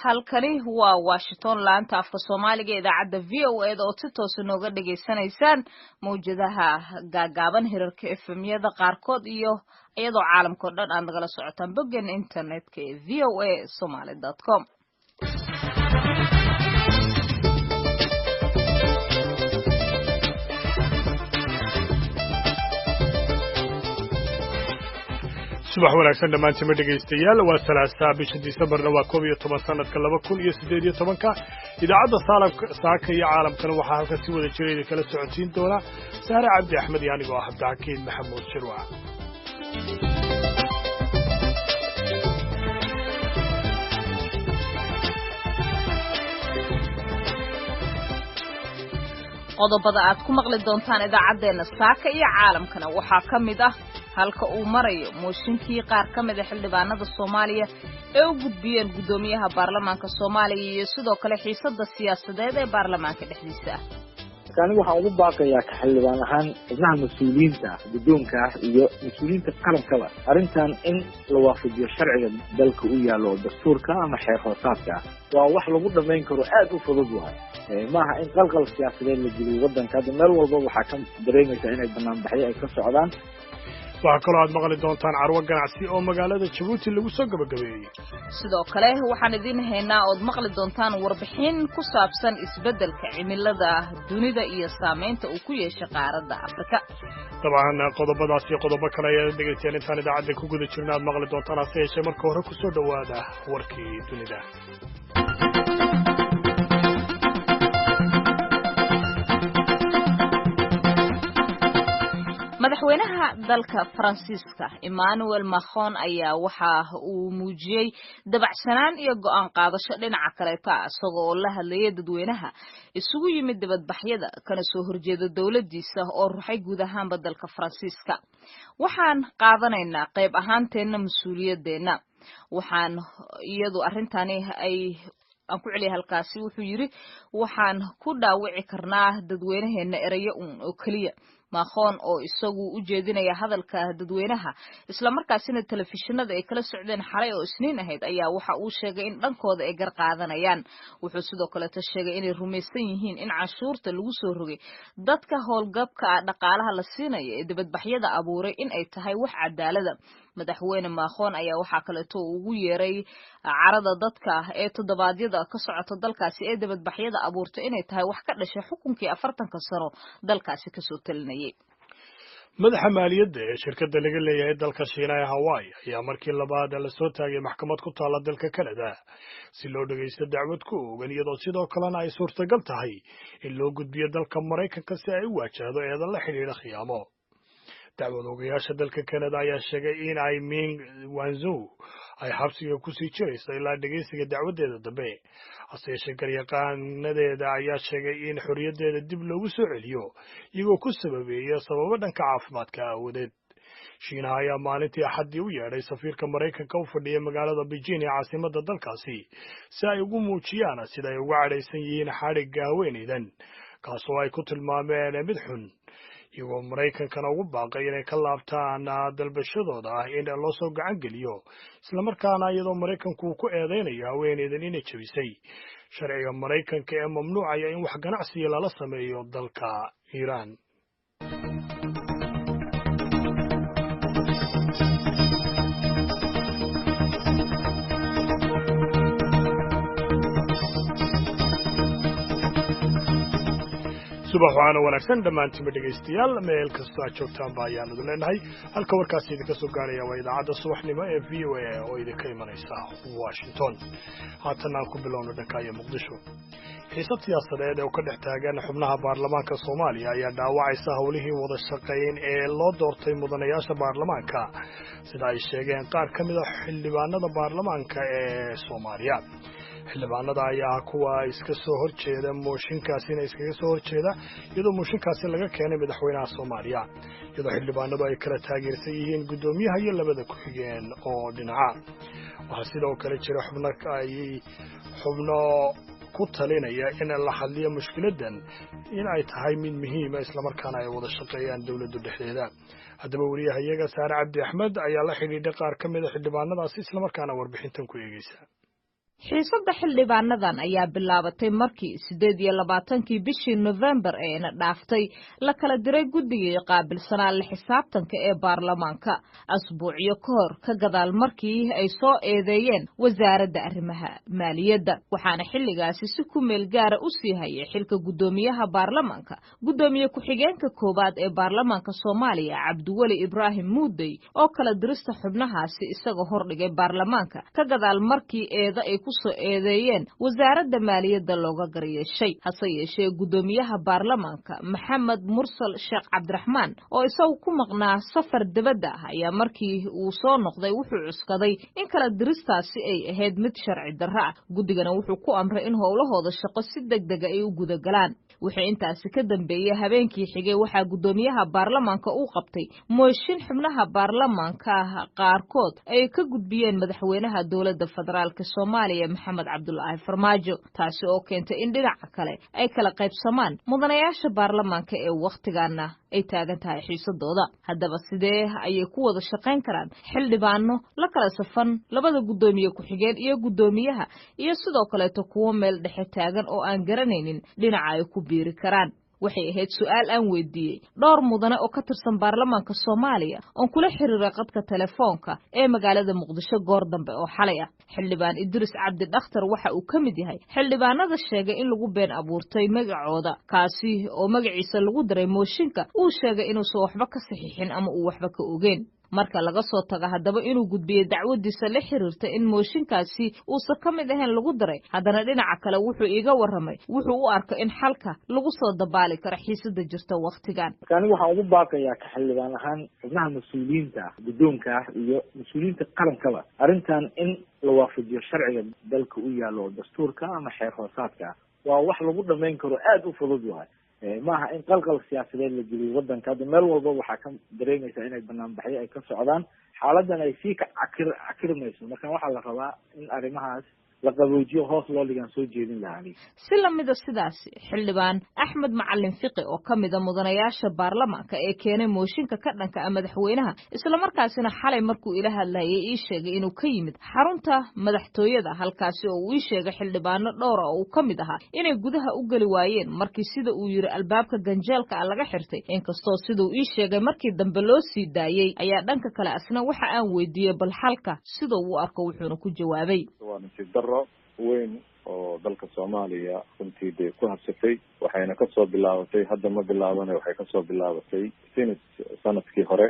halkani waa Washington laanta afka Soomaaliga idaacadda VOA oo si toos ah nooga dhageysanaysaan mowjadaha gaagaaban hirarka FM-yada qaarkood iyo iyadoo caalamka oo dhan aad nagala socotaan boggan internetka ee voasomali.com. subax wanaagsan dhamaantiin dhegeystayaal waa salaasa bisha Diseembarna waa 11 sanadka 2018 idaacadda saaka iyo caalamkana waxaa halka si wada jiray kala socotiin doona Saare Cabdi Axmed iyo anigoo ah Abdulhakiin Maxamuud Shirwa qodobada aad ku maqli doontaan idaacadeena saaka iyo caalamkana waxaa ka mid ah halka uu marayo mooshinkii qaar ka mid ah xildhibaanada Soomaaliya ee u gudbiyeen gudoomiyaha baarlamaanka Soomaaliya iyo sidoo kale xiisada siyaasadeed ee baarlamaanka dhexdiisa. Anigu waxaan ugu baaqayaa ka xildhibaan ahaan xubnaha mas'uuliyiinta gudoonka iyo mas'uuliyiinta qaranka arrintan in la waafajiyo sharciga dalka u yaalo dastuurka ama xeer hoosaadka waa wax lagu dhameyn karo aad u fudud wahay maaha in qalqal siyaasadeed la geliyo wadanka meel walba waxaa ka dareemaysaa inay banaanbaxyo ay ka socdaan. waxaa kaloo aad maqli doontaan carwo ganacsi oo magaalada Djibouti lagu soo gabagabeeyay. sidoo kale waxaan idin haynaa oo maqli doontaan warbixin ku saabsan isbeddelka cimilada dunida iyo saameynta uu ku yeeshay qaaradda Afrika. dabcan qodobadaas iyo qodobo kale ayaa dhegeystayaal intaan idaacadda ku guda jirna aad maqli doontaan hase yeeshee marka hore ku soo dhawaada warkii dunida. madaxweynaha dalka Faransiiska Emmanuel Macron ayaa waxa uu muujiyay dabacsanaan iyo go'aan qaadasho dhinaca kale isagoo la hadlayay dadweynaha isugu yimid dibadbaxyada kana soo horjeeda dawladdiisa oo ruxay guud ahaanba dalka Faransiiska. waxaan qaadanaynaa qayb ahaanteena mas'uuliyadeena waxaan iyadu arrintani aan ku celiyay halkaasi wuxuu yiri waxaan ku dhaawici karnaa dadweynaheena erayo oo kaliya. Macron oo isagu u jeedinaya hadalka dadweynaha isla markaasina telefishinada ay kala socdeen xalay oo Isniin ahayd ayaa waxa uu sheegay in dhankooda ay gar qaadanayaan. wuxuu sidoo kale sheegay inay rumaysan yihiin in cashuurta lagu soo rogay dadka howlgabka dhaqaalaha la siinayo ee dibadbaxyada abuuray in ay tahay wax cadaalad ah. madaxweyne Macron ayaa waxa kale oo ugu yeeray carada dadka ee toddobaadyada ka socota dalkaasi ee dibadbaxyada abuurtay inay tahay wax ka dhashay xukunkii 40 sano dalkaasi ka soo talinayay. madaxa maaliyadda ee shirkadda laga leeyahay dalka Shiinaha ee Hawaii ayaa markii labaad la soo taagay maxkamad ku taala dalka Canada si loo dhageysto dacwad ku oogan iyadoo sidoo kalena ay suurtagal tahay in loo gudbiyo dalka Mareykanka si ay u wajahdo eedan la xiriira khiyaamo. dacwad oogayaasha dalka Canada ayaa sheegay in ay Ming Wanzhou ay xabsiga ku sii jirayso ilaa dhageysiga dacwadeeda dambe. hase yeeshee garyaqaanadeeda ayaa sheegay in xorriyadeeda dib loogu soo celiyo iyagoo ku sababeeya sababo dhanka caafimaadka awoodeed. Shiinaha ayaa maalintii Axaddii u yeedhay safiirka Mareykanka u fadhiya magaalada Beijing ee caasimadda dalkaasi si ay ugu muujiyaan sida ay uga cadhaysan yihiin xadhigga haweeneydan kaasoo ay ku tilmaameen mid xun, iyagoo Mareykankana ugu baaqay inay ka laabtaan dalbashadooda ah in loo soo gacan geliyo islamarkaana iyadoo Mareykanku uu ku eedeynayo haweeneydan inay jabisay sharciga Mareykanka ee mamnuucaya in wax ganacsiga lala sameeyo dalka Iiraan. subax waxaana wanaagsan dhammaantiin dhegeystayaal meel kasta aad joogtaan baa ayaan idin leenahay halka warkaasi idinka soo gaaraya waa idaacadda subaxnimo ee VOA oo idinka imanaysa Washington. haatan aan ku bilowno dhanka Muqdisho. xiisad siyaasadeed oo ka dhex taagan xubnaha baarlamaanka Soomaaliya ayaa dhaawacaysa howlihii wada shaqeyn ee loo doortay mudanayaasha baarlamaanka sida ay sheegeen qaar ka mid ah xildhibaanada baarlamaanka ee Soomaaliya. xildhibaanada ayaa kuwa iska soo horjeeda mooshinkaasina iskaga soo horjeeda iyadoo mooshinkaasi laga keenay madaxweynaha Soomaaliya iyadoo xildhibaanadu ay kala taageersan yihiin gudoomiyaha iyo labada ku xigeen oo dhinaca. waxaa sidoo kale jira xubno ku talinaya in la xalliyo mushkiladan in ay tahay mid muhiim ah isla markaana ay wada shaqeeyaan dawladda dhexdeeda. haddaba wariyahayaga Saare Cabdi Axmed ayaa la xidhiidhay qaar ka mid ah xildhibaanadaasi isla markaana warbixintan ku eegaysa. xiisadda xildhibaanadan ayaa bilaabatay markii 28 bishii November ee dhaaftay la kala diray guddigii qaabilsanaa la xisaabtanka ee baarlamaanka asbuucyo ka hor ka gadaal markii ay soo eedeeyeen wasaaradda arrimaha maaliyadda waxaana xilligaasi si ku meel gaara u sii hayay xilka gudoomiyaha baarlamaanka gudoomiye ku-xigeenka koowaad ee baarlamaanka Soomaaliya Cabdiweli Ibraahim Muudey oo kala dirista xubnahaasi isagoo hordhigay baarlamaanka ka gadaal markii eeda ay ku soo eedeeyeen wasaaradda maaliyadda looga garyeeshay hase yeeshee gudoomiyaha baarlamaanka Maxamed Mursal Sheekh Cabdiraxmaan oo isagu ku maqnaa safar dibadda ah ayaa markii uu soo noqday wuxuu cuskaday in kala diristaasi ay ahayd mid sharci darro ah guddigana wuxuu ku amray in howlahooda shaqo si degdeg ah ay u gudagalaan wixii intaasi ka dambeeyay habeenkii xigay waxaa gudoomiyaha baarlamaanka uu qabtay mooshin xubnaha baarlamaanka qaarkood ay ka gudbiyeen madaxweynaha dowladda federaalka Soomaaliya Maxamed Cabdullaahi Farmaajo taasi oo keentay in dhinaca kale ay kala qaybsamaan mudanayaasha baarlamaanka ee waqtigaana ay taagan tahay xiisadooda haddaba sidee ayay ku wada shaqayn karaan xildhibaano la kala safan labada gudoomiye ku-xigeen iyo gudoomiyaha iyo sidoo kale kuwo meel dhexe taagan oo aan garanaynin dhinaca ay ku biiri karaan waxay ahayd su'aal aan weydiiyey dhowr mudane oo ka tirsan baarlamaanka Soomaaliya oo kula xiriiray qadka telefoonka ee magaalada Muqdisho goor dambe oo xalay ah xildhibaan Idris Cabdi Dhakhtar waxa uu ka mid yahay xildhibaanada sheegay in lagu been abuurtay magacooda kaasi oo magaciisa lagu daray mooshinka uu sheegay inuu soo waxba ka saxiixin ama uu waxba ka ogeyn marka laga soo tago haddaba inuu gudbiyay dacwadiisa la xiriirta in mooshinkaasi uusan ka mid ahayn lagu daray haddana dhinaca kale wuxuu iiga warramay wuxuu u arko in xalka lagu soo dabaali karo xiisada jirta waqtigan anigu waxaan ugu baaqayaa ka xildhibaan ahaan xubnaha mas-uuliyiinta ah guddoonka ah iyo mas-uuliyiinta qarankaba arrintan in la waafajiyo sharciga dalka u yaalo oo dastuurka ama xeer hoosaadka ah waa wax lagu dhamayn karo aada u fudud yahay maaha in qalqal siyaasadeed la geliyo wadanka hadda meel walba waxaa ka dareemaysaa inay banaanbaxyo ay ka socdaan xaaladan ay sii cakirmayso marka waxaa la rabaa in arrimahaas la qaboojiyo hoos loo dhigaan soo jeedin lahaa si lamida sidaas xildhibaan Axmed Macalin Fiqi oo kamida mudanayaasha baarlamaanka ee keenay mooshinka ka dhanka ah madaxweynaha isla markaasina xalay markuu ila hadlayay ii sheegay inuu ka yimid xarunta madaxtooyada halkaasi oo uu sheegay xildhibaano dhowr ah oo kamid ahaa inay gudaha u gali waayeen markii sida uu yiri albaabka ganjeelka laga xirtay inkastoo sidoo ii sheegay markii dambe loo sii daayay ayaa dhanka kale asna waxa aan weydiiyay bal xalka sidoo uu arko wuxuuna ku jawaabay weyn oo dalka Soomaaliya runtii bay ku habsatay waxayna ka soo bilaabatay hadda ma bilaabanay waxay ka soo bilaabatay sanadkii hore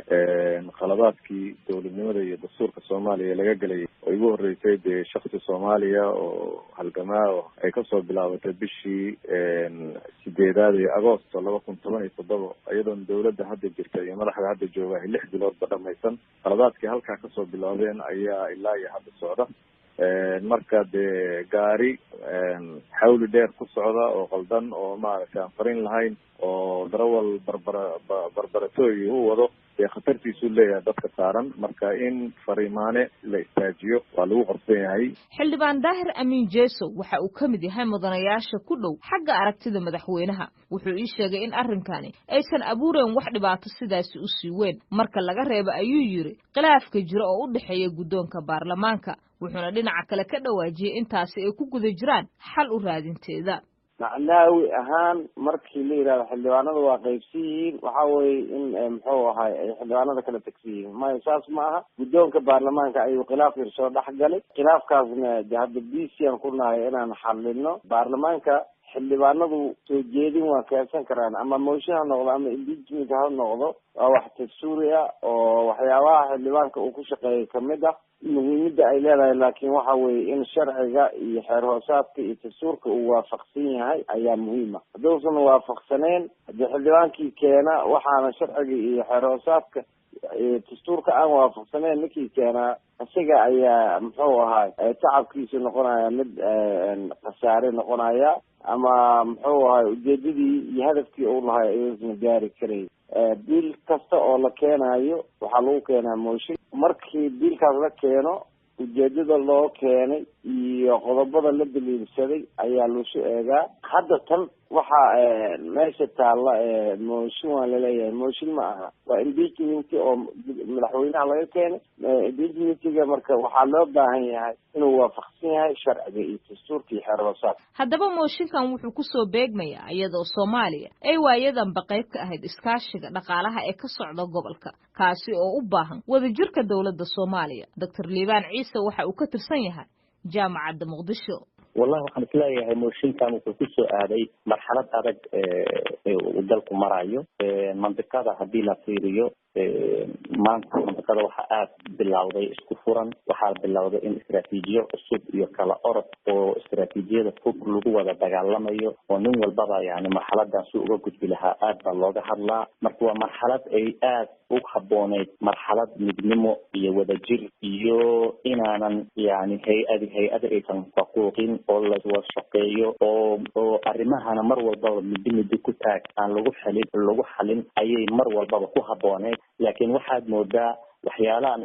qaladaadkii dawladnimada iyo dastuurka Soomaaliya laga galay oo ugu horeysay shakhsi Soomaaliya oo halgamaa oo ay ka soo bilaabatay bishii 8 Agoosto 2017 iyadoo dawladda hadda jirta iyo madaxda hadda jooga 6 bilood ba dhamaysan qaladaadkii halka ka soo bilaabeen ayaa ilaa iyo hadda socda marka gaari xawli dheer ku socda oo qaldan oo maaragtay aan farin lahayn oo darawal barbaratooy uu wado khatartiisu leeyahay dadka saaran marka in fariimaane la istaajiyo waa lagu qorsan yahay xildhibaan Daahir Amiin Jeeso waxa uu kamid yahay mudanayaasha ku dhow xagga aragtida madaxweynaha wuxuu ii sheegay in arrinkani aysan abuureen wax dhibaato sidaasi u sii weyn marka laga reebo ayuu yiri khilaafka jira oo u dhaxeeya guddoonka baarlamaanka wuxuuna dhinaca kale ka dhawaajiyay intaasi ay ku guda jiraan xal u raadinteeda macnaawi ahaan markii la yiraahdo xildhibaanada waa qaybsiin waxa weeye in muxuu ahay ay xildhibaanada kala tagsiin ma saas ma aha guddoonka baarlamaanka ayuu khilaaf yar soo dhaxgalay khilaafkaasna hadda BCN ku nahay inaan xalino baarlamaanka xildhibaanadu soo jeedin waa keensan karaan ama mooshin ha noqdo ama impeachment ha noqdo waa wax dastuuri ah oo waxyaabaha xildhibaanka uu ku shaqeeyay kamid ah muhiimada ay leedahay laakiin waxa weeye in sharciga iyo xeer hoosaadka iyo dastuurka uu waafaqsan yahay ayaa muhiim ah hadduusan waafaqsaneyn haddii xildhibaankii keena waxaana sharciga iyo xeer hoosaadka dastuurka aan waafaqsaneyn ninkii keenaa isaga ayaa muxuu ahay tacabkiisu noqonaya mid khasaare noqonaya ama muxuu ahay ujeedadii iyo hadafkii uu lahay ayuusan gaari karayn biil kasta oo la keenayo waxaa lagu keenaa mooshin markii biilkaas la keeno ujeedada loo keenay iyo qodobada la daliilsaday ayaa lasu eegaa. hadda tan waxaa meesha taalla mooshin waa laleeyahay, mooshin ma aha, waa impeachment oo madaxweynaha laga keenay. impeachmentiga marka waxaa loo baahan yahay inuu waafaqsan yahay sharciga iyo dastuurka iyo xeer hoosaadka. haddaba mooshinkan wuxuu kusoo beegmayaa iyadoo Soomaaliya ay waayadanba qayb ka ahayd iskaashiga dhaqaalaha ee ka socda gobolka, kaasi oo u baahan wadajirka dowladda Soomaaliya. Dr. Liibaan Ciise waxa uu ka tirsan yahay jaamacadda Muqdisho. والله waxaan isleeyahay mooshinkan wuxuu ku soo aaday marxalad adag ee dalku marayo mantiqada hadii la fiiriyo maanta mantiqada waxa aad bilowday isku furan, waxa bilowday in istiraatiijiyo cusub iyo kala orod oo istiraatiijiyada fog lagu wada dagaalamayo oo nin walbaba yani marxaladan soo uga gudbi lahaa aad baa looga hadlaa. marka waa marxalad ay aad u habooneyd marxalad midnimo iyo wadajir iyo inaanan yani hay-ada aysan faquuqin oo la wada shaqeeyo oo arrimahana mar walbaba midi ku taag aan lagu xalin ayay mar walbaba ku habooneyd. laakiin waxaad moodaa waxyaalahan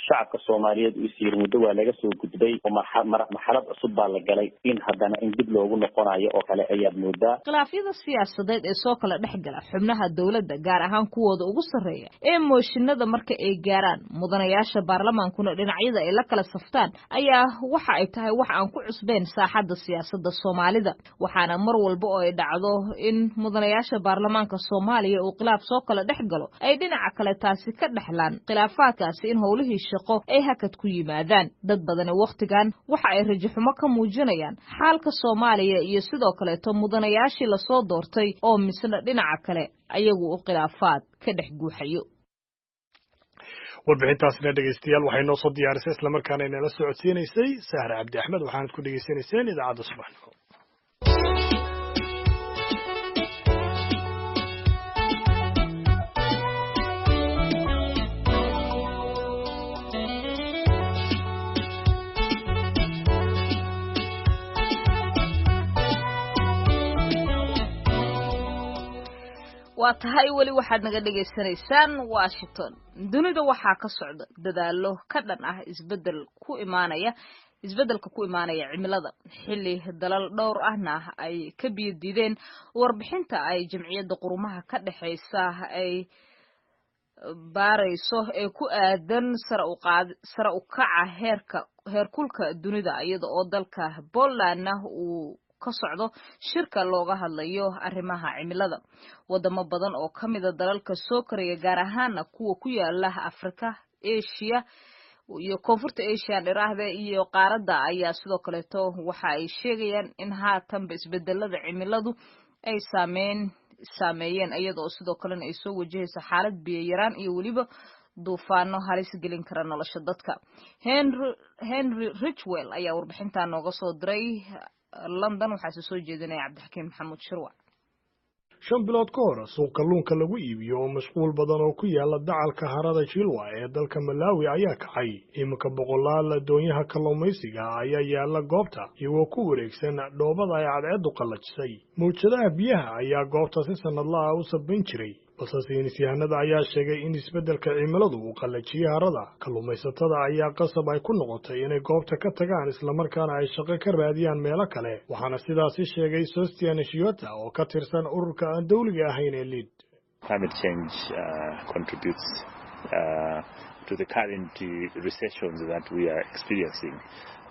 shacabka Soomaaliyeed u siir muddo waa laga soo gudbay oo marxalad cusub baa la galay in haddana in dib loogu noqonayo oo kale ayaad moodaa. khilaafyada siyaasadeed ee soo kala dhexgala xubnaha dowladda gaar ahaan kuwooda ugu sarreeya ee mooshinada marka ay gaaraan mudanayaasha baarlamaankuna dhinacyada ay la kala saftaan ayaa waxa ay tahay wax aan ku cusbeen saaxadda siyaasadda Soomaalida. waxaana mar walba oo ay dhacdo in mudanayaasha baarlamaanka Soomaaliya uu khilaaf soo kala dhexgalo ay dhinaca kale taasi ka dhexlaan khilaafaadkaasi in howlihii shaqo ay hakad ku yimaadaan. dad badan waqtigan waxa ay rajaxumo ka muujinayaan xaalka Soomaaliya iyo sidoo kale mudanayaashii la soo doortay oo misna dhinaca kale ayagu u khilaafaad ka dhex guuxayo. warbixintaasina dhegeystayaal waxay noo soo diyaarisay isla markaana inala socodsiinaysay Sahra Cabdi Axmed. waxaanad ku dhegeysanayseen idaacadda subaxnimo. waa tahay weli waxaad naga dhageysanaysaan Washington. dunida waxaa ka socda dadaalo ka dhan ah isbeddelka ku imaanaya cimilada, xilli dalal dhowr ahna ay ka biyadiideen warbixinta ay jamciyadda qurumaha ka dhaxaysa ay baarayso ee ku aadan sare u kaca heerkulka dunida, iyada oo dalka Polandna uu ka socdo shirka looga hadlayo arrimaha cimilada. wadamo badan oo kamida dalalka soo koraya gaar ahaan kuwa ku yaala Afrika, Asia iyo Koonfurta Asia dhiraahda iyo qaaradda ayaa sidoo kale waxa ay sheegayaan in haatanba isbedelada cimiladu ay saameeyeen iyadoo sidoo kale ay soo wajahayso xaalad biyo yaraan iyo waliba duufaano halis gelin kara nolosha dadka. Henry Ridgwell ayaa warbixinta nooga soo diray London. waxaa soo jeedinaya Cabdixakiin Maxamuud Shirwac. 5 bilood ka hor suuq kalluunka lagu iibiyo oo mashquul badan oo ku yaala dacalka harada Chilwa ee dalka Malawi ayaa kacay. iminka boqolaal doonyaha kalluumaysiga ayaa yaala goobta iyagoo ku wareegsan dhoobada ay cadceedu qallajisay. mawjadaha biyaha ayaa goobta si sanadla ah u sabayn jiray, balse saynisyahanada ayaa sheegay in isbeddelka cimiladu uu qallajiyay harada. kalluumaysatada ayaa qasab ay ku noqotay inay goobta ka tagaan isla markaana ay shaqo ka raadiyaan meelo kale, waxaana sidaasi sheegay Sostian Shiota oo ka tirsan ururka aan dawliga ahayn ee LEAD. Climate change contributes to the current recessions that we are experiencing.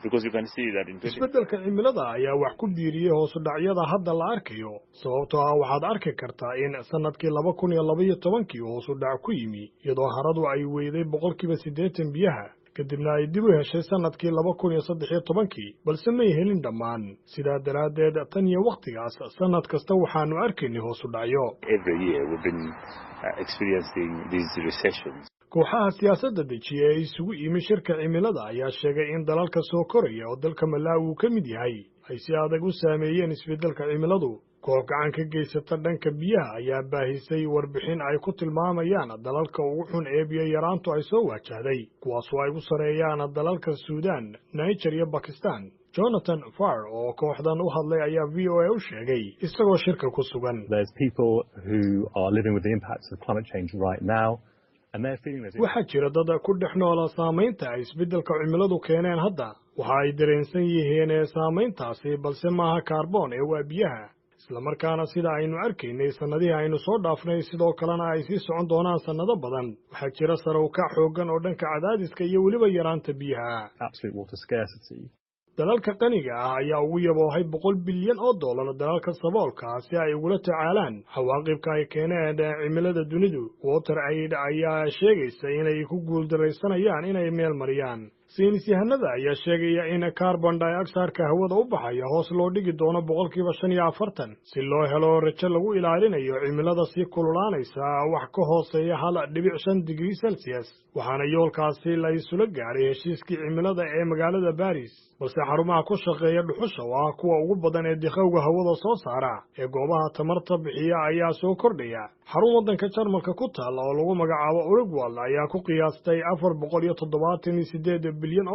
Because you can see that in isbeddelka cimilada ayaa wax ku biiriyay hoos u dhacyada hadda la arkayo, sababtoo ah waxaad arki kartaa in sanadkii 2012 hoos u dhac ku yimi iyadoo haradu ay weyday 80% biyaha, kadibna ay dib u heshay sanadkii 2013 balse may helin dhammaan. sidaa daraadeed tan iyo waqtigaas sanad kasta waxaanu arkaynay hoos u dhacyo. every year we've been experiencing these recessions. kooxaha siyaasadda dejiya ee isugu yimi shirka cimilada ayaa sheegay in dalalka soo koraya oo dalka Malawi uu ka mid yahay ay si adag u saameeyeen isbeddelka cimiladu. koox gacan ka geysata dhanka biyaha ayaa baahisay warbixin ay ku tilmaamayaan dalalka ugu xun ee biyo yaraantu ay soo wajahday, kuwaasoo ay u sareeyaan dalalka Suudaan, Niger iyo Pakistan. Jonathan Farr oo kooxdan u hadlay ayaa VOA u sheegay isagoo shirka ku sugan. There's people who are living with the impacts of climate change right now. waxaa jira dad ku dhex noola saamaynta ay isbeddelka cimiladu keeneen hadda waxa ay dareensan yihiin saamayntaasi balse maaha kaarboon ee waa biyaha islamarkaana sida aynu arkaynay sannadihii aynu soo dhaafnay sidoo kalena ay sii socon doonaan sannado badan waxaa jira sare u kac xooggan oo dhanka cadaadiska iyo weliba yaraanta biyaha dalalka qaniga ah ayaa ugu yaboohay $100 bilyan dalalka saboolka si ay ugula tacaalaan cawaaqibka ay keeneen cimilada dunidu WaterAid ayaa sheegaysa inay ku guuldaraysanayaan inay meel mariyaan saynis yahanada ayaa sheegaya in carbon dioxide-ka hawada u baxaya hoos loo dhigi doono 45% si loo helo rajo lagu ilaalinayo cimilada sii kululaanaysa wax ka hooseeya 1.5 digrii Celsius waxaana yoolkaasi la isula gaaray heshiiskii cimilada ee magaalada Paris balse xarumaha ku shaqeeya dhuxusha waa kuwa ugu badan ee dikhawga hawada soo saara ee goobaha tamarta bixiya ayaa soo kordhaya xarun wadanka Jarmalka ku taal oo lagu magacaabo Uruguay ayaa ku qiyaastay $478 bilyan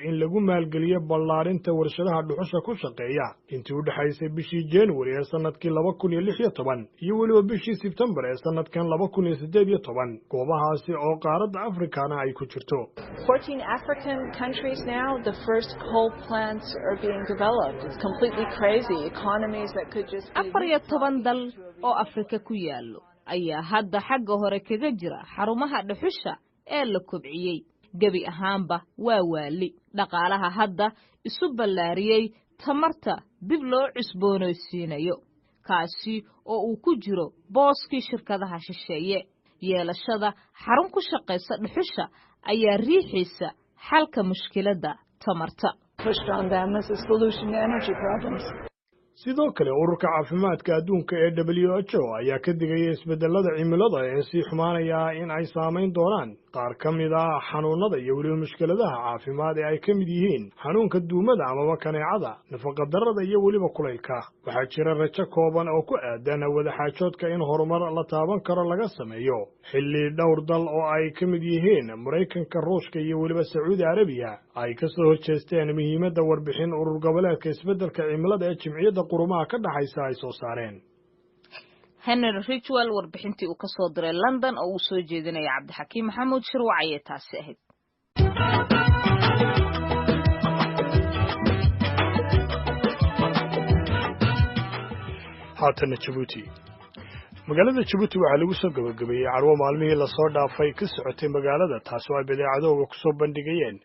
in lagu maalgeliyo ballaarinta warshadaha dhuxusha ku shaqeeya intii u dhaxaysay bishii January ee sanadkii 2016 iyo waliba bishii September ee sanadkan 2018 goobahaasi oo qaaradda Afrikana ay ku jirto 14 African countries now the first coal plants are being developed it's completely crazy economies that could just be 14 dal oo Afrika ku yaalo ayaa hadda xagga hore kaga jira xarumaha dhuxusha ee la kobciyay gabi ahaanba waa waali dhaqaalaha hadda isu ballaariyay tamarta dib loo cusboonaysiinayo kaasi oo uu ku jiro booskii shirkadaha shisheeye yeelashada xarun ku shaqeysa dhuxusha ayaa riixaysa xalka mushkiladda tamarta sidoo kale ururka caafimaadka adduunka ee WHO ayaa ka digaya isbedelada cimilada ee sii xumaanaya in ay saameyn doonaan qaar ka mid ah xanuunada iyo weliba mushkiladaha caafimaad ee ay ka mid yihiin xanuunka duumada amaba kaneecada nafaqa darrada iyo weliba kulaylka waxaa jira rajo kooban oo ku aadan wadaxaajoodka in horumar la taaban karo laga sameeyo xilli dhowr dal oo ay ka mid yihiin Mareykanka Ruushka iyo weliba Sacuudi Arabiya ay ka soo horjeesteen muhiimadda warbixin urur goboleedka isbedelka cimilada ee jimciyadda qurumaha ka dhaxaysa ay soo saareen Henry Ridgwell warbixintii uu ka soo diray London oo uu soo jeedinay Cabdixakiim Maxamuud Shirwac ayay taasi ahayd haatana Djibouti magaalada Djibouti waxaa lagu soo gabagabeeyay carwo maalmihii la soo dhaafay ka socotay magaalada taasoo ay badeecadooda ku soo bandhigayeen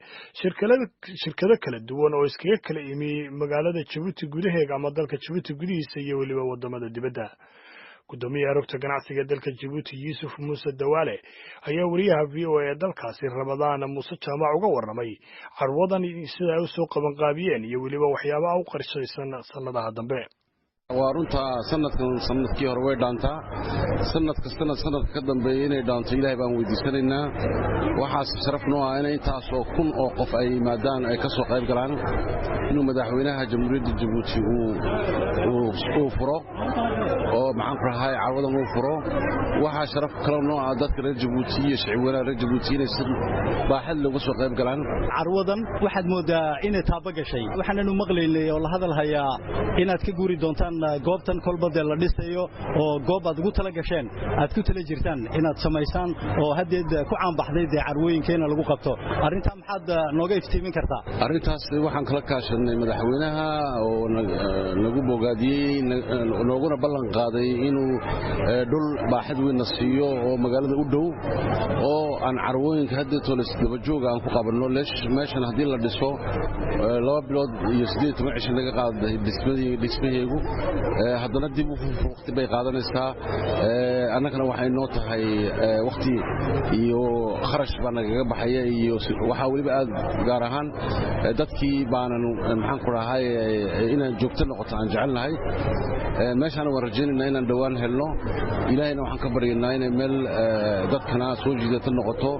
shirkado kala duwan oo iskaga kala imi magaalada Djibouti gudaheega ama dalka Djibouti gudihiisa iyo weliba wadamada dibadda gudoomiyaha rugta ganacsiga dalka Djibouti Yusuf Muuse Dawaale ayaa wariyaha VOA ee dalkaasi Ramadaan Muuse Jaamac uga warramay carwadan sida ay u soo qaban qaabiyeen iyo weliba waxyaabaha u qorshaysan sanadaha dambe waa runta sanadkii hore way dhaantaa sanad kastana sanadka ka dambeeyay inay dhaanto ilaahay baan weydiisanaynaa waxaas sharaf noo ah in intaas oo kun oo qof ay yimaadaan ay ka soo qayb galaan inuu madaxweynaha jamhuuriyadda Djibouti uu furo oo maxaan ku rahay carwadan uu furo waxaa sharaf kale noo ah dadka reer Djibouti iyo shicibweynaha reer Djibouti inay si baaxad looga soo qayb galaan carwadan waxaad moodaa inay taaba gashay waxaananu maqlaynay oo la hadal hayaa inaad ka guuri doontaan goobtan kolbada la dhisayo oo goob aad ugu tala gasheen aad ku tala jirtaan inaad samaysaan oo hadeed ku caan baxday carwooyinkeena lagu qabto arinta maxaad nooga iftiimin kartaa arintaas waxaan kala kaashanay madaxweynaha oo nagu bogaadiyay nooguna ballan qaaday inuu dhul baaxad weyn siiyo oo magaalada u dhow oo aan carwooyinka hadeed toolis daba joog aan ku qabanno meeshan hadii la dhiso 2 bilood iyo 18 cisho laga qaaday dhismaheegu haddana dib u waqti bay qaadanaysaa annagana waxay noo tahay waqti iyo kharash baa nagaga baxaya iyo waxa waliba aad gaar ahaan dadkii baanan maxaan ku rahay inaan joogto noqoto aan jecelnahay meeshaan waan rajaynaynaa inaan dhawaan helno ilaahayna waxaan ka baryaynaa inay meel dadkana soo jiidata noqoto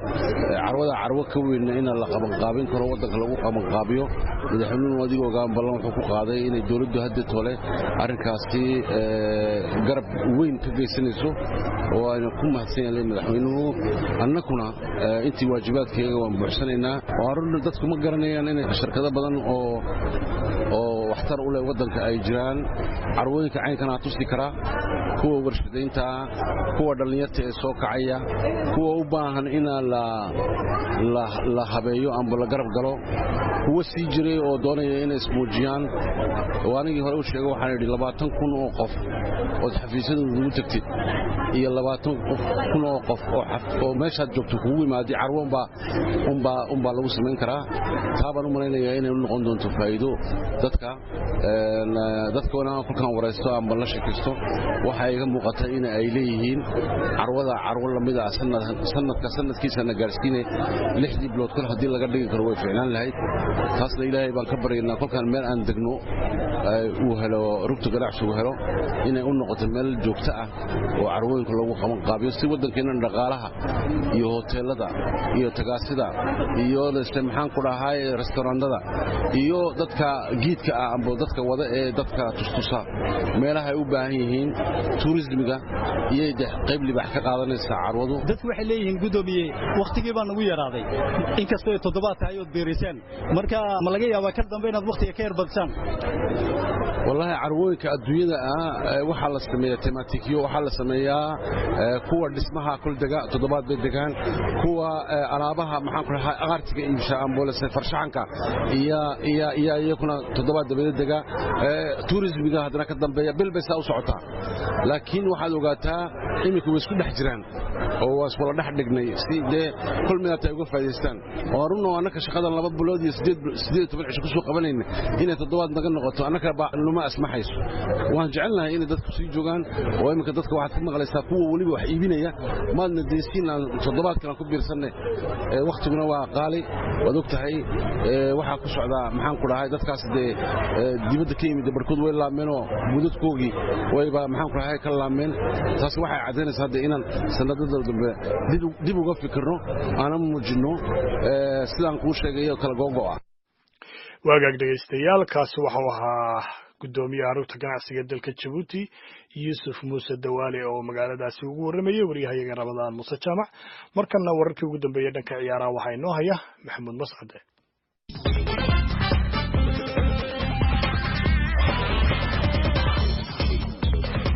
carwo ka weyn in la qaban qaabin karo wadanka lagu qaban qaabiyo madaxweynuhu adigoo gaan ballan wuxuu ku qaaday inay dawladdu hadda toole arrinkaasi garab weyn ka geysanayso oo ayna ku mahadsan yahay madaxweynuhu annaguna intii waajibaadkeega waan buuxsanaynaa oo arrin dadku ma garanayaan inay shirkado badan oo waxtar u leh waddanka ay jiraan carwooyinka caynkana tusi kara kuwa warshadaynta kuwa dhallinyarta ee soo kacaya kuwa u baahan in la habeeyo amba la garab galo kuwa sii jiray oo doonaya inay ismuujiyaan oo anigii hore u sheegay waxaan idhi 20,000 oo qof oo xafiisyadooda ugu tagtid iyo 20,000 oo qof oo meeshaad joogto kugu yimaadi carwoon baa lagu samayn karaa taabaan u malaynayaa inay u noqon doonto faa'iido dadka wana kulkan waraysto amba la sheekaysto waxa iga muuqata in ay leeyihiin carwo lamid ah sanadkiisana gaarsiinay 6 bilood kale hadii laga dhigi karo way fiicnaan lahayd taasna ilaahay baan ka baryaynaa kulkan meel aan degno uu helo rugta ganacsigu helo inay u noqoto meel joogto ah oo carwooyinka lagu qaban qaabiyo si waddankeena dhaqaalaha iyo hoteelada iyo tagaasida iyo maxaan ku dhahay restaurantada iyo dadka giidka ah amba dadka wada ee dadka tustusa meelaha ay u baahan yihiin tourismiga iyo qayb libax ka qaadanaysa carwadu dadku waxay leeyihiin gudoomiye waqtigii baa nagu yaraaday inkastoo toddobaad tahay oo beerisaan marka ma laga yaabaa ka dambe inaad waqtiga ka yarbadsan wallahi carwooyinka adduunyada waxa la sameeyaa tematikiyo waxa la sameeyaa kuwa dhismaha kul daga toddobaad bay degaan kuwa alaabaha maxaan ku dhahay aqartiga iibsha ambulance farshaxanka iyo kuna toddobaad dabada dega tourismiga hadana ka dambeeya bilbasa u socota laakiin waxaad ogaataa imika way isku dhex jiraan oo waas wala dhex dhignay sidee kul mid ay uga faa'iideystaan oo runno anaka shaqadan 2 bilood iyo 8 cisho ku soo qabanayna inay toddobaad naga noqoto anaka luma asmaxayso waan jecelnahay in dadku sii joogaan oo imika dadka waxaad ka maqlaysaa kuwa waliba wax iibinaya maadna deesin aan toddobaad kale ku biirsanay waqtiguna waa qaali wad ogtahay waxa ku socda maxaan ku dhahay dadkaas dibadda ka yimid barkood way laameenoo budadkoogii wayba maxaan ku dhahay ka laameen taas waxay cadeynaysaa hadda inaan sanadada dambe dib uga fikirno aanan muujino sidaan kuu sheegay kala googo ah waagaag dhegaystayaal kaasi waxau ahaa gudoomiyaha rugta ganacsiga dalka Djibouti Yusuf Muuse Dawaale oo magaaladaasi ugu waramayay wariyahayaga Ramadaan Muuse Jaamac markana wararkii ugu dambeeyay dhanka ciyaaraha waxa inoo haya Maxamuud Mascade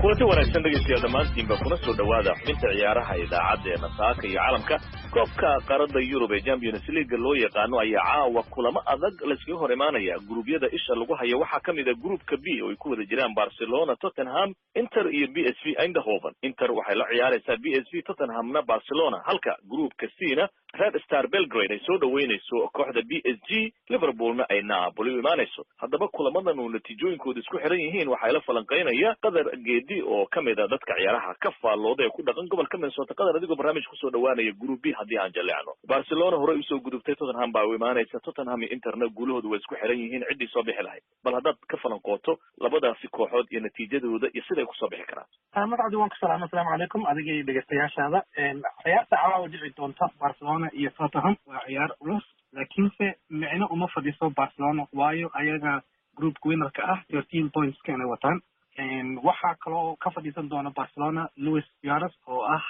kulanti wanaagsan dhegeystayaal dhammaantiinba kuna soo dhowaada xubinta ciyaaraha idaacaddeena saaka iyo caalamka koobka qaarada Yurub ee Champions League loo yaqaano ayaa caawa kulamo adag la iskaga hor imaanaya gurubyada isha lagu hayo waxaa ka mid ah gruupka B oo ay ku wada jiraan Barcelona, Tottenham, Inter iyo PSV Eindhoven. Inter waxay la ciyaaraysaa PSV, Tottenhamna Barcelona, halka gruupka C-na Red Star Belgrade ay soo dhaweynayso kooxda PSG, Liverpoolna ay Napoli u imaanayso. haddaba kulamadan oo natiijooyinkooda isku xiran yihiin waxay la falanqeynaya Qadar Geedi oo ka mid ah dadka ciyaaraha ka faallooda ee ku dhaqan gobolka Minnesota. Qadar, adigoo barnaamij ku soo dhawaanaya group B haddii aan jaleecno. Barcelona hore u soo gudubtay, Tottenham baa u imaanaysa, Tottenham iyo Interna guulahoodu way isku xiran yihiin ciddii soo bixi lahayd. bal haddaad ka falanqooto labadaasi kooxood iyo natiijadooda iyo siday ku soo bixi karaan. magacaygu waan ku salaamay. Assalaamu calaykum adiga iyo dhegeystayaashaada. ciyaarta caawa dhici doonta Barcelona iyo Tottenham waa ciyaar culus laakiinse micno uma fadhiso Barcelona waayo ayaga group winnerka ah 13 points kana wataan. waxaa kaloo ka fadhiisan doona Barcelona Luis Suarez oo ah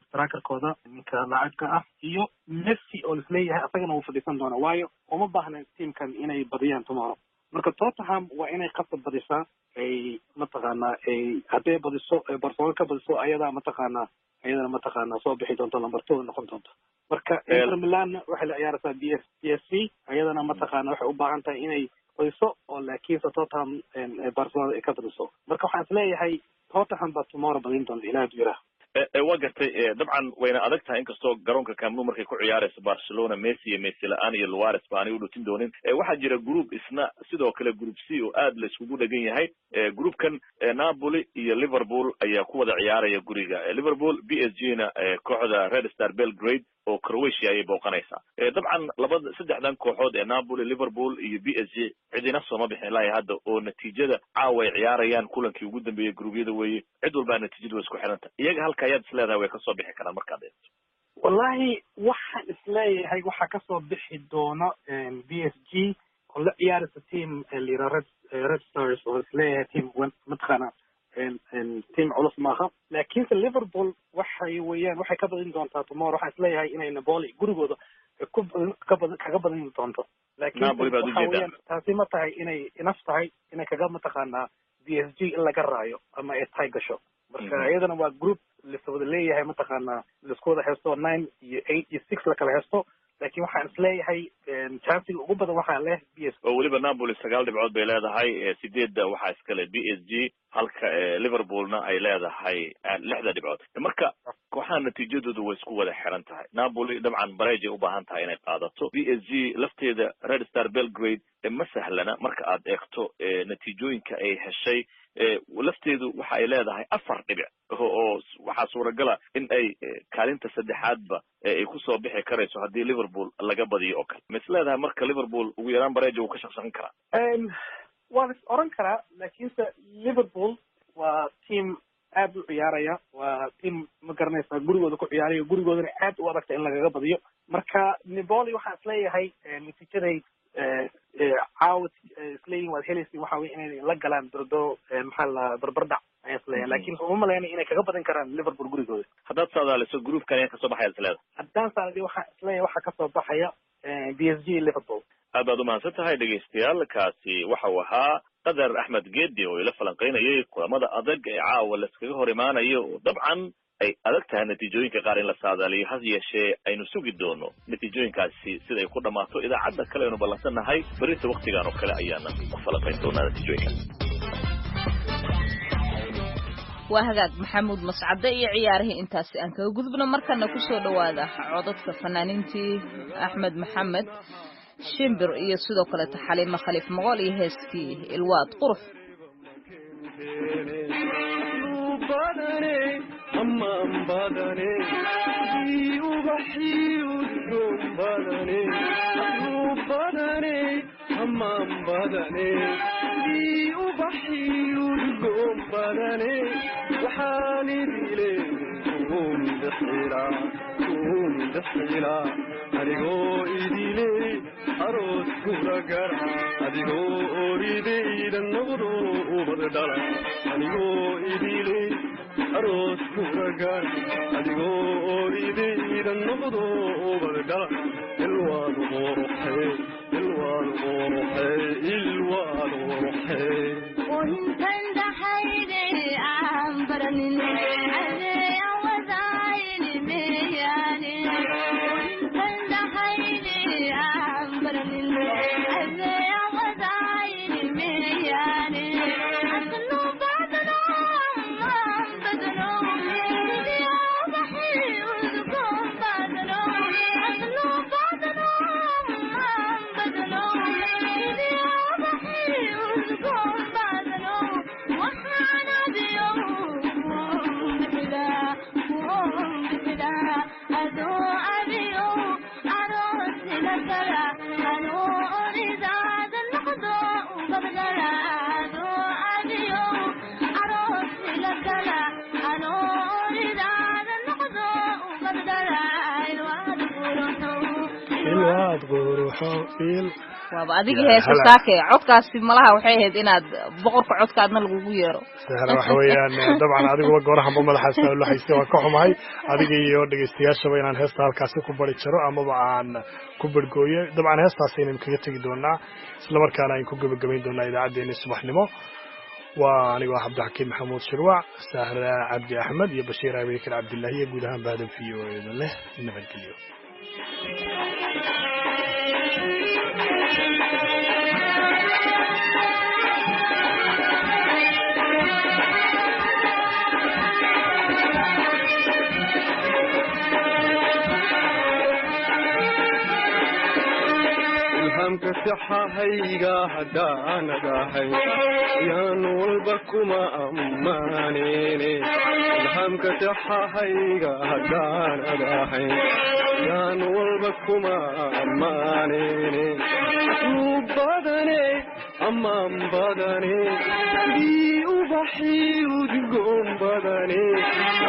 strikerkooda ninka laacibka ah iyo Messi oo isleeyahay asagana uu fadhiisan doona waayo uma baahna teamkan inay badiyaan tomorrow. marka Tottenham waa inay qasab badisaa ay mataqaanaa ay hadday badiso Barcelona ka badiso ayadana mataqaanaa soo bixi doonto number 2 noqon doonto. marka Inter Milan waxay la ciyaaraysaa PSV ayadana mataqaanaa waxay u baahan tahay inay badiso oo laakiin Tottenham Barcelona ay ka badiso. marka waxaan isleeyahay Tottenham baa tomorrow badin doonta ilaa jira. waa gartay dabcan wayna adag tahay inkastoo garoonka Camp Nou markay ku ciyaarayso Barcelona Messi la'aan iyo Suarez baanay u dhutin doonin. waxaa jira group isna sidoo kale group C oo aad la iskugu dhagan yahay. groupkan Napoli iyo Liverpool ayaa ku wada ciyaaraya guriga Liverpool. PSG-na kooxda Red Star Belgrade oo Croatia ay booqanaysaa. dabcan saddexdan kooxood ee Napoli, Liverpool iyo PSG cidina soo ma bixin ilaa hadda oo natiijada caawa ay ciyaarayaan kulankii ugu dambeeyay gruubyada weeye cid walba natiijadu way isku xiranta. iyaga halka ayaad isleedahay way ka soo bixi karaan markaad eegto. wallahi waxaan isleeyahay waxaa ka soo bixi doona PSG oo la ciyaaraysa team Red Stars oo isleeyahay team mataqaana team culus maaha laakiinse Liverpool waxay ka badin doontaa tomorrow. waxaan isleeyahay inay Napoli gurigooda kaga badan doonto laakiin waxa weeyaan taasi ma tahay inay inaf tahay inay kaga mataqaanaa PSG in laga raayo ama ay tahay gasho marka iyadana waa group liswada leeyahay mataqaanaa lisku wada haysto 9 iyo 8 iyo 6 la kala haysto laakiin waxaan isleeyahay chansiga ugu badan waxaa leh PSG oo weliba Napoli 9 dhibcood bay leedahay 8 waxaa iskale PSG halka Liverpoolna ay leedahay 6 dhibcood marka kooxaha natiijadoodu way isku wada xiran tahay Napoli dabcan bareej u baahan tahay inay qaadato PSG lafteeda Red Star Belgrade ma sahlana marka aad eegto natiijooyinka ay heshay lafteedu waxa ay leedahay 4 dhibic oo waxa suuragal ah in ay kaalinta saddexaadba ay ku soo bixi karayso hadii Liverpool laga badiyo oo kale misleedahay marka Liverpool ugu yaraan bareej uu ka shaqsan karaa waa oran karaa laakiin Liverpool waa team aad u ciyaaraya waa team ma garanaysaa gurigooda ku ciyaarayo gurigoodana aad u adagta in lagaga badiyo marka Napoli waxaa isleeyahay natiijaday caawid isleeyihin waad helaysa waxa weeye inay la galaan dardo maxaa la barbardhac ayaa isleeyahay laakiin uma malaynay inay kaga badan karaan Liverpool gurigooda haddaad saadaaliso groupkan ayaa kasoo baxaya isleedahay haddaan saadali waxaa isleeyahay waxaa kasoo baxaya PSG Liverpool aad baad umahadsan tahay dhegaystayaal kaasi waxa uu ahaa qadar axmed geedi oo ila falanqeynayay kulamada adag ee caawa laskaga hor imaanayo oo dabcan ay adag tahay natiijooyinka qaar in la saadaaliyo has yeeshee aynu sugi doono natiijooyinkaasi siday ku dhammaato idaacadda kale aynu ballansannahay berita waktigan oo kale ayaana ku falanqeyn doonaa natiijooyinka waa hagaag maxamuud mascade iyo ciyaarihii intaasi aan kaga gudubno markana kusoo dhawaada codadka fanaaniintii axmed maxamed shimbir iyo sidoo kale Xaliima Khaliif Moqol iyo heeskii Ilwaad Qurux aroos kula gara adigoo oridayda noqdo ubadala anigoo idile aroos kula gara adigoo oridayda noqdo ubadala ilwaad quruxay وإنتن دحيدي أمبرنين عزي أوزاين مياني وإنتن دحيدي أمبرنين عزي أوزاين مياني أصلو بعدنا بدنو إذي أضحي وذكم بدنو أصلو بعدنا بدنو إذي أضحي وذكم بدنو وحنا بيوم بكدا أدو أبيو أروس لكرا أنو أريد هذا النقضو وبدلا أدو أبيو أروس لكرا أنو أريد هذا النقضو وبدلا الواد قروحو waaba adiga heeso saake codkaasi malaha waxay ahayd inaad boqorka codkaadna lagugu yeero sahra waxa weeyaan dabcan adiga goorahanba madaxaas la haystay waa ka xumahay adiga iyo dhageystayaashaba inaan heesta halkaasi ku bari jiro amaba aan ku bargooyo dabcan heestaas inaan kaga tagi doonaa isla markaana aan ku gabagabayn doonaa idaacadeena subaxnimo waa aniga Cabdixakiin Maxamuud Shirwac Sahra Cabdi Axmed iyo Bashiir Abikar Cabdullaahi iyo guud ahaan bahdan fiyoeeda leh nabadgelyo ilhamka saxahayga hadaan agahay yaan walba kuma ammaanine ilhamka saxahayga hadaan agahay yaan walba kuma ammaanine badane ammaan badane dii ubaxi udgoon badane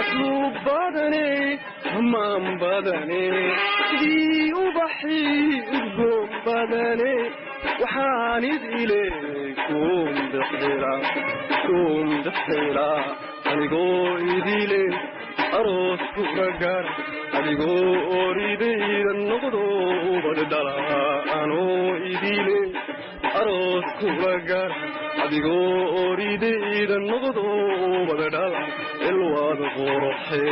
aslub badane ammaan badane dii ubaxi udgoon badane waxaan idilekum dixira anigoo idile aroos kula gaar adigoo oridayda noqdo badhala anoo idile aroos kula gaar adigoo oridayda noqdo badhala ilwaad qoroxe